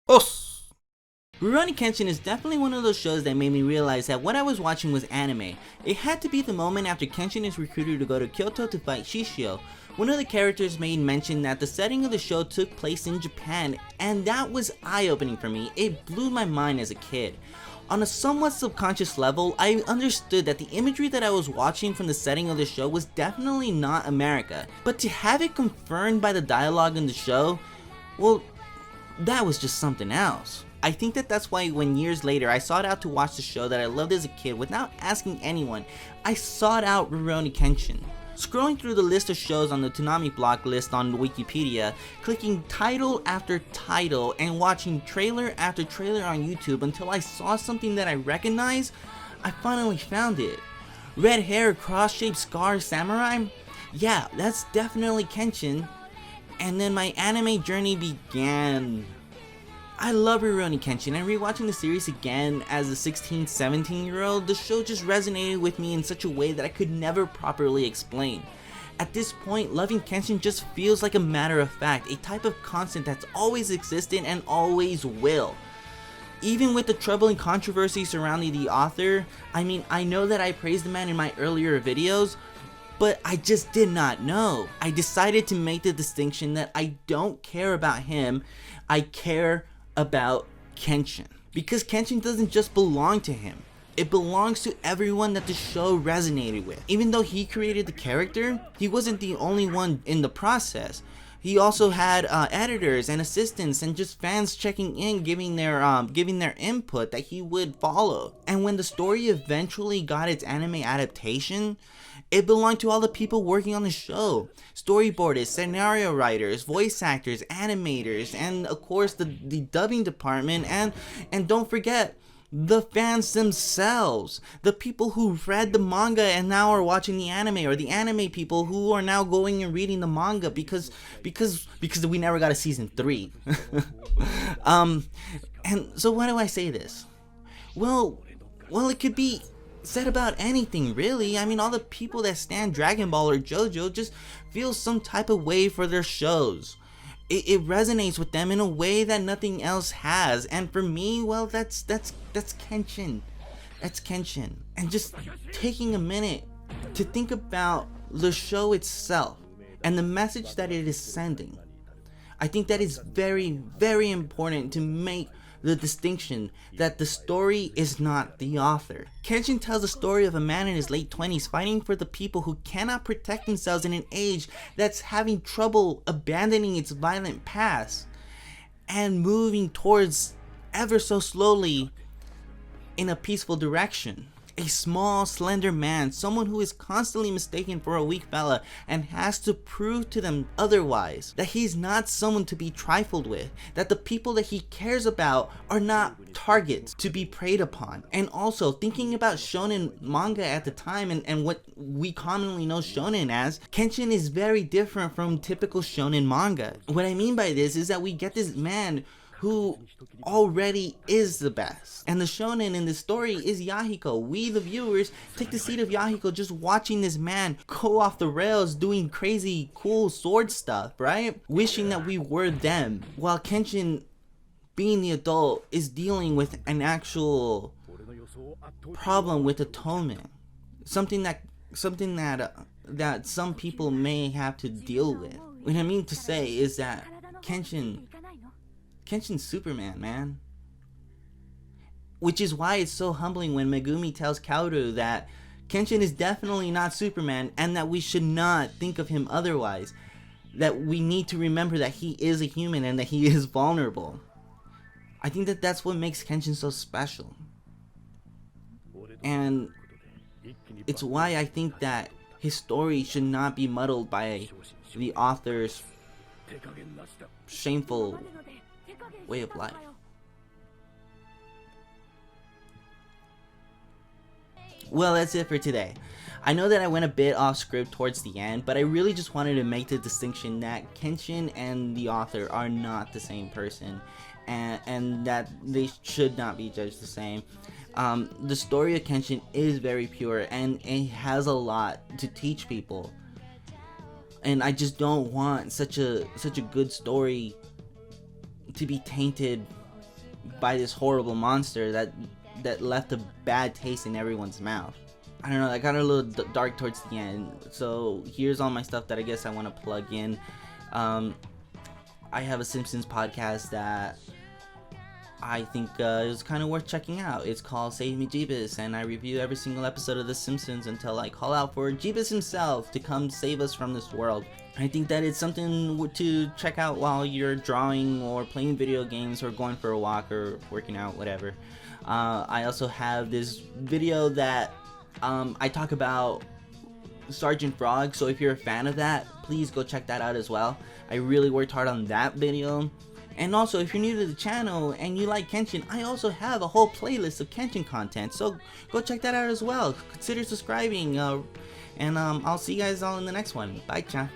Os! Rurouni Kenshin is definitely one of those shows that made me realize that what I was watching was anime. It had to be the moment after Kenshin is recruited to go to Kyoto to fight Shishio. One of the characters made mention that the setting of the show took place in Japan, and that was eye-opening for me. It blew my mind as a kid. On a somewhat subconscious level, I understood that the imagery that I was watching from the setting of the show was definitely not America. But to have it confirmed by the dialogue in the show, well, that was just something else. I think that's why when years later I sought out to watch the show that I loved as a kid without asking anyone, I sought out Rurouni Kenshin. Scrolling through the list of shows on the Toonami block list on Wikipedia, clicking title after title and watching trailer after trailer on YouTube until I saw something that I recognized, I finally found it. Red hair, cross-shaped scar samurai? Yeah, that's definitely Kenshin. And then my anime journey began. I love Rurouni Kenshin, and rewatching the series again as a 16, 17-year-old, the show just resonated with me in such a way that I could never properly explain. At this point, loving Kenshin just feels like a matter of fact, a type of constant that's always existed and always will. Even with the troubling controversy surrounding the author, I know that I praised the man in my earlier videos, but I just did not know. I decided to make the distinction that I don't care about him, I care about Kenshin. Because Kenshin doesn't just belong to him, it belongs to everyone that the show resonated with. Even though he created the character, he wasn't the only one in the process. He also had editors and assistants and just fans checking in, giving their input that he would follow. And when the story eventually got its anime adaptation, it belonged to all the people working on the show. Storyboardists, scenario writers, voice actors, animators, and of course the dubbing department, and don't forget, the fans themselves, the people who read the manga and now are watching the anime, or the anime people who are now going and reading the manga because we never got a season 3. And so why do I say this? Well, it could be said about anything really. All the people that stand Dragon Ball or JoJo just feel some type of way for their shows. It resonates with them in a way that nothing else has, and for me, well, that's Kenshin. That's Kenshin. And just taking a minute to think about the show itself and the message that it is sending, I think that is very, very important to make the distinction that the story is not the author. Kenshin tells the story of a man in his late 20s fighting for the people who cannot protect themselves in an age that's having trouble abandoning its violent past and moving towards ever so slowly in a peaceful direction. A small, slender man, someone who is constantly mistaken for a weak fella and has to prove to them otherwise, that he's not someone to be trifled with, that the people that he cares about are not targets to be preyed upon. And also, thinking about shonen manga at the time and what we commonly know shonen as, Kenshin is very different from typical shonen manga. What I mean by this is that we get this man who already is the best. And the shonen in this story is Yahiko. We, the viewers, take the seat of Yahiko just watching this man go off the rails doing crazy cool sword stuff, right? Wishing that we were them. While Kenshin, being the adult, is dealing with an actual problem with atonement. Something that some people may have to deal with. What I mean to say is that Kenshin's Superman, man. Which is why it's so humbling when Megumi tells Kaoru that Kenshin is definitely not Superman and that we should not think of him otherwise. That we need to remember that he is a human and that he is vulnerable. I think that that's what makes Kenshin so special. And it's why I think that his story should not be muddled by the author's shameful way of life. Well, that's it for today. I know that I went a bit off script towards the end, but I really just wanted to make the distinction that Kenshin and the author are not the same person, and that they should not be judged the same. The story of Kenshin is very pure, and it has a lot to teach people. And I just don't want such a good story to be tainted by this horrible monster that left a bad taste in everyone's mouth. I don't know, that got a little dark towards the end. So here's all my stuff that I guess I want to plug in. I have a Simpsons podcast that I think is kind of worth checking out. It's called Save Me Jeebus, and I review every single episode of The Simpsons until I call out for Jeebus himself to come save us from this world. I think that it's something to check out while you're drawing or playing video games or going for a walk or working out, whatever. I also have this video that I talk about Sergeant Frog, so if you're a fan of that, please go check that out as well. I really worked hard on that video. And also, if you're new to the channel and you like Kenshin, I also have a whole playlist of Kenshin content, so go check that out as well. Consider subscribing, and I'll see you guys all in the next one. Bye, chan.